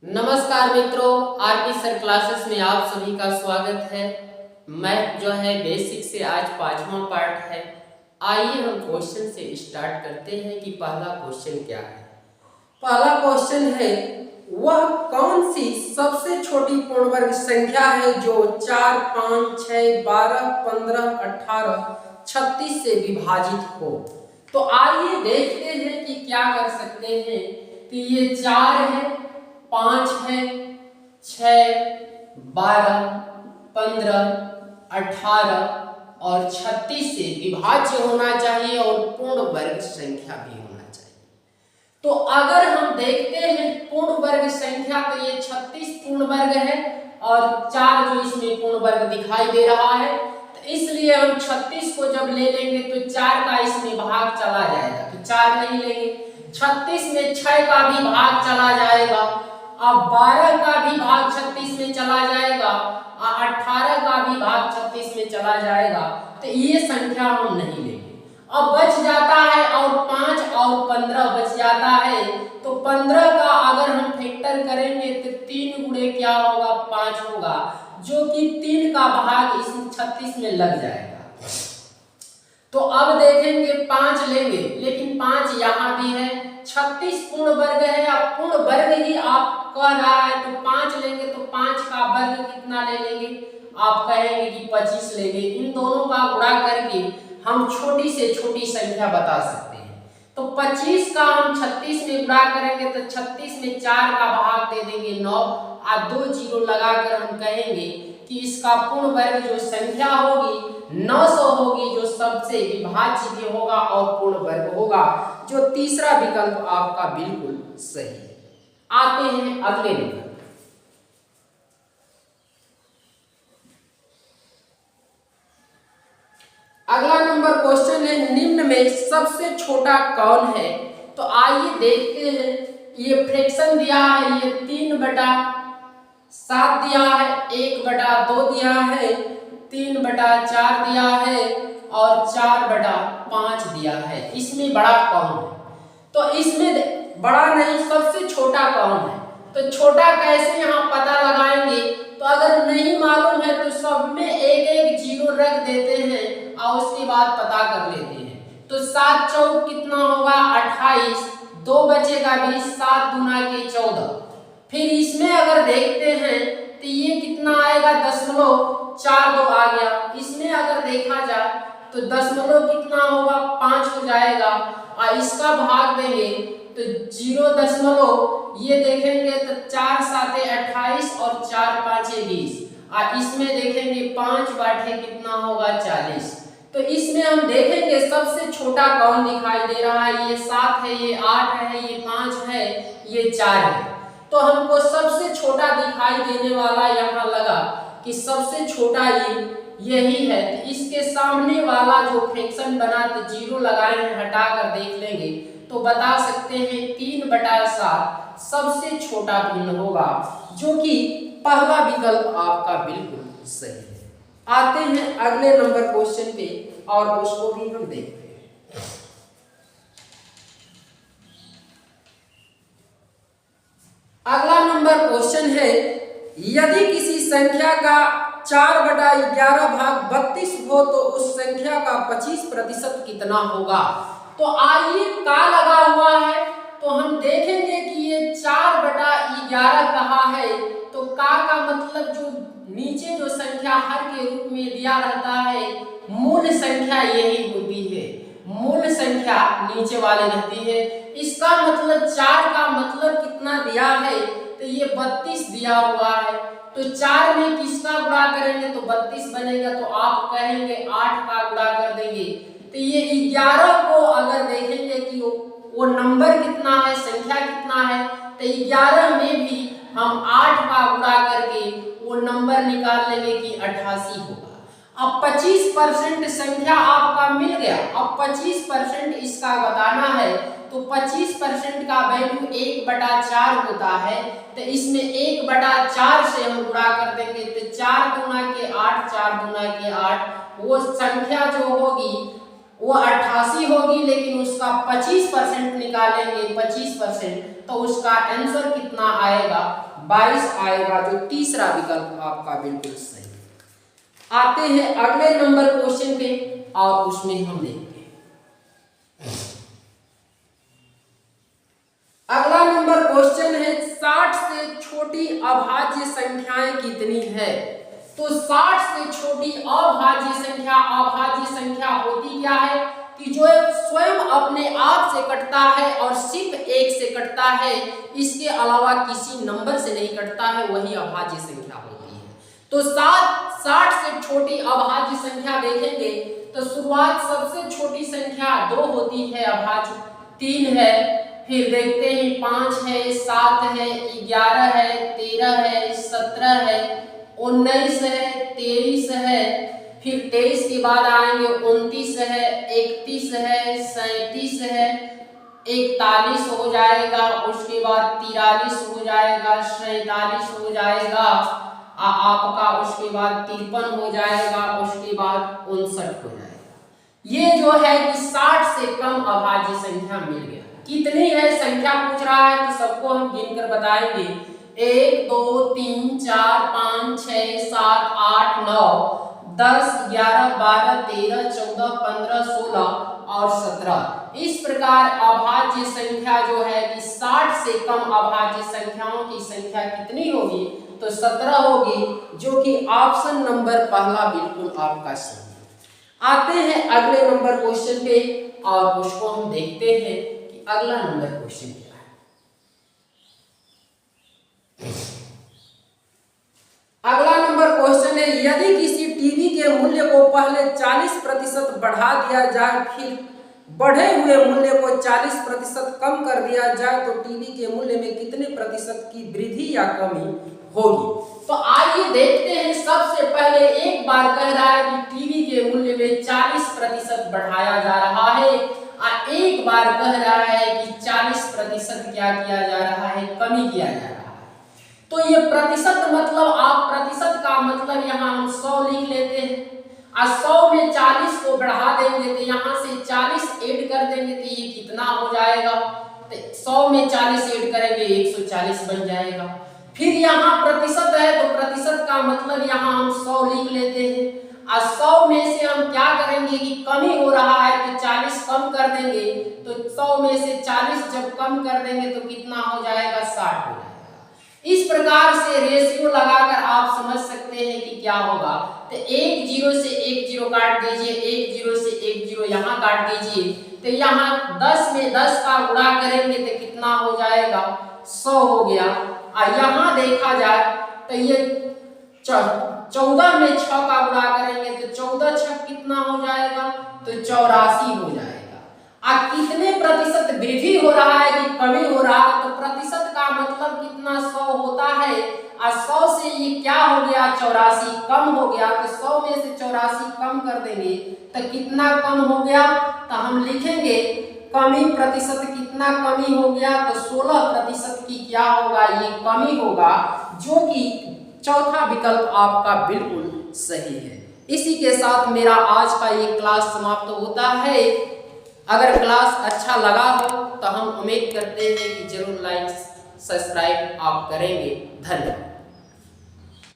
नमस्कार मित्रों, RP sir classes में आप सभी का स्वागत है। मैथ जो है बेसिक से आज 5वां पार्ट है। आइए हम क्वेश्चन से स्टार्ट करते हैं कि पहला क्वेश्चन क्या है। पहला क्वेश्चन है, वह कौन सी सबसे छोटी पूर्ण वर्ग संख्या है जो 4, 5, 6, 12, 15, 18, 36 से विभाजित हो। तो आइए देखते हैं कि क्या कर सकते हैं कि ये 4 है, 5 है, 6, 12, 15, 18 और 36 से विभाज्य होना चाहिए और पूर्ण वर्ग संख्या भी होना चाहिए। तो अगर हम देखते हैं पूर्ण वर्ग संख्या तो ये 36 पूर्ण वर्ग है और 4 जो इसमें पूर्ण वर्ग दिखाई दे रहा है, तो इसलिए हम 36 को जब ले लेंगे तो 4 का इसमें भाग चला जाएगा, तो 4 नहीं लेंगे। 36 में 6 का भी भाग चला जाएगा, अब 12 का भी भाग 36 में चला जाएगा और 18 का भी भाग 36 में चला जाएगा, तो ये संख्या हम नहीं लेंगे। अब बच जाता है और 5 और 15 बच जाता है, तो 15 का अगर हम फैक्टर करेंगे तो 3 गुणे क्या होगा, 5 होगा, जो कि 3 का भाग इस 36 में लग जाएगा। तो अब देखेंगे 5 लेंगे, लेकिन 5 यहाँ भी है, 36 पूर्ण वर्ग है, अब पूर्ण वर्ग ही आप कह रहा है, तो 5 लेंगे तो 5 का वर्ग कितना ले लेंगे, आप कहेंगे कि 25 लेंगे। इन दोनों का गुणा करके हम छोटी से छोटी संख्या बता सकते हैं। तो 25 का हम 36 में गुणा करेंगे तो 36 में 4 का भाग दे देंगे 9 और 2 जीरो लगाकर हम कहेंगे कि इसका पूर्ण वर्ग जो संख्या होगी 900 होगी, जो सबसे विभाज्य भी होगा और पूर्ण वर्ग होगा, जो तीसरा विकल्प आपका बिल्कुल सही है। आते हैं अगले नंबर। अगला नंबर क्वेश्चन है, निम्न में सबसे छोटा कौन है। तो आइए देखते हैं, ये फ्रैक्शन दिया है, ये 3/7 दिया है, 1/2 दिया है, 3/4 दिया है और 4/5 दिया है। इसमें बड़ा कौन है? तो इसमें बड़ा नहीं, सबसे छोटा कौन है? तो छोटा कैसे यहाँ पता लगाएंगे? तो अगर नहीं मालूम है तो सब में एक एक जीरो रख देते हैं और उसके बाद पता कर लेते हैं। तो 7 चौक कितना होगा, 28, 2 बचेगा 20, 7 दूना के 14। फिर इसमें अगर देखते हैं तो ये कितना आएगा, 0.42 आ गया। इसमें अगर देखा जाए तो दशमलव कितना होगा, 5 हो जाएगा और इसका भाग देंगे तो 0. ये देखेंगे तो 4 7 28 और 4 5 20 और इसमें देखेंगे 5 बाटे कितना होगा, 40। तो इसमें हम देखेंगे सबसे छोटा कौन दिखाई दे रहा है, ये 7 है, ये 8 है, ये 5 है, ये 4 है। तो हमको सबसे छोटा दिखाई देने वाला यहाँ लगा कि सबसे छोटा यही है। तो इसके सामने वाला जो फ्रैक्शन बना तो जीरो लगाए हैं, हटाकर देख लेंगे तो बता सकते हैं 3/7 सबसे छोटा भिन्न होगा, जो कि पहला विकल्प आपका बिल्कुल सही है। आते हैं अगले नंबर क्वेश्चन पे और उसको भी हम देखते हैं। अगला नंबर क्वेश्चन है, यदि किसी संख्या का 4/11 भाग 32 हो तो उस संख्या का 25% कितना होगा। तो आइए का लगा हुआ है, तो हम देखेंगे कि ये 4/11 कहा है, तो का मतलब जो नीचे जो संख्या हर के रूप में दिया रहता है, मूल संख्या यही होती है, मूल संख्या नीचे वाले रहती है। इसका मतलब 4 का मतलब कितना दिया है, तो ये 32 दिया हुआ है। तो 4 में किसका गुणा करेंगे तो 32 बनेगा, तो आप कहेंगे 8 का गुणा कर देंगे। तो ये 11 को अगर देखेंगे कि वो नंबर कितना है, संख्या कितना है, तो 11 में भी हम 8 का गुणा करके वो नंबर निकाल लेंगे कि 88 होगा। अब 25% संख्या आपका मिल गया। अब 25% इसका बताना है, तो 25% का वैल्यू 1/4 होता है, तो इसमें 1/4 से हम गुणा कर देंगे तो 4 दूना के 8, 4 दूना के 8, वो संख्या जो होगी वो 88 होगी, लेकिन उसका 25% निकालेंगे, 25%, तो उसका आंसर कितना आएगा? 22 आएगा, जो तीसरा विकल्प आपका बिल्कुल सही। आते हैं अगले नंबर क्वेश्चन पे और उसमें हम देखते हैं। अगला नंबर क्वेश्चन है 60 से छोटी अभाज्य संख्याएं कितनी है? तो 60 से छोटी अभाज्य संख्या होती क्या है कि जो स्वयं अपने आप से कटता है और सिर्फ एक से कटता है, इसके अलावा किसी नंबर से नहीं कटता है, वही अभाज्य संख्या होती है। तो 60 से छोटी अभाज्य संख्या देखेंगे तो शुरुआत सबसे छोटी संख्या 2 होती है, अभाज्य 3 है, फिर देखते हैं 5 है, 7 है, 11 है, 13 है, 17 है, 19 है, 23 है, फिर 23 के बाद आएंगे 29 है, 31 है, 37 है, 41 हो जाएगा, उसके बाद 43 हो जाएगा, 47 हो जाएगा आपका, उसके बाद 53 हो जाएगा, उसके बाद 59 हो जाएगा। ये जो है कि 60 से कम अभाज्य संख्या मिल गया। कितनी है संख्या पूछ रहा है, तो सबको हम गिनकर बताएंगे। 1 2 3 4 5 6 7 8 9 10 11 12 13 14 15 16 और 17। इस प्रकार अभाज्य संख्या जो है कि 60 से कम अभाज्य संख्याओं की संख्या कितनी होगी? तो 17 होगी, जो कि ऑप्शन नंबर पहला बिल्कुल आपका सही। आते हैं अगले नंबर क्वेश्चन पे और उसको हम देखते हैं कि अगला नंबर क्वेश्चन क्या है। अगला नंबर क्वेश्चन है, यदि किसी टीवी के मूल्य को पहले 40% बढ़ा दिया जाए, फिर बढ़े हुए मूल्य को 40% कम कर दिया जाए, तो टीवी के मूल्य में कितने प्रतिशत की वृद्धि या कमी होगी? तो आइए देखते हैं। सबसे पहले एक बार कह रहा है कि टीवी के मूल्य में 40% बढ़ाया जा रहा है, और एक बार कह रहा है कि 40% क्या किया जा रहा है? कमी किया जा रहा है। तो ये प्रतिशत मतलब, आप प्रतिशत का मतलब यहाँ हम 100 लिख लेते हैं, और 100 में 40 को बढ़ा देंगे तो यहाँ से 40 ऐड कर देंगे तो ये कितना हो जाएगा? तो 100 में 40 ऐड करेंगे 140 बन जाएगा। फिर यहाँ प्रतिशत है तो प्रतिशत का मतलब यहाँ हम 100 लिख लेते हैं, और 100 में से हम क्या करेंगे कि कमी हो रहा है तो 40 कम कर देंगे, तो 100 में से 40 जब कम कर देंगे तो कितना हो जाएगा? 60 हो जाएगा। इस प्रकार से रेशियो लगाकर आप समझ सकते हैं कि क्या होगा। तो एक जीरो से एक जीरो काट दीजिए, एक जीरो से एक जीरो यहाँ काट दीजिए, तो यहाँ 10 में 10 का गुणा करेंगे तो कितना हो जाएगा? 100 हो गया। और यहाँ देखा जाए तो ये 14 में 6 का गुणा करेंगे तो 14 6 कितना हो जाएगा? तो 84 हो जाएगा। अब कितने प्रतिशत वृद्धि हो रहा है कि कमी हो रहा है? तो प्रतिशत का मतलब कितना? 100 होता है, और 100 से ये क्या हो गया? 84 कम हो गया। तो 100 में से 84 कम कर देंगे तो कितना कम हो गया? तो हम लिखेंगे कमी प्रतिशत कितना कमी हो गया? तो 16% की क्या होगा? ये कमी होगा, जो कि चौथा विकल्प आपका बिल्कुल सही है। इसी के साथ मेरा आज का ये क्लास समाप्त होता है। अगर क्लास अच्छा लगा हो तो हम उम्मीद करते हैं कि जरूर लाइक सब्सक्राइब आप करेंगे। धन्यवाद।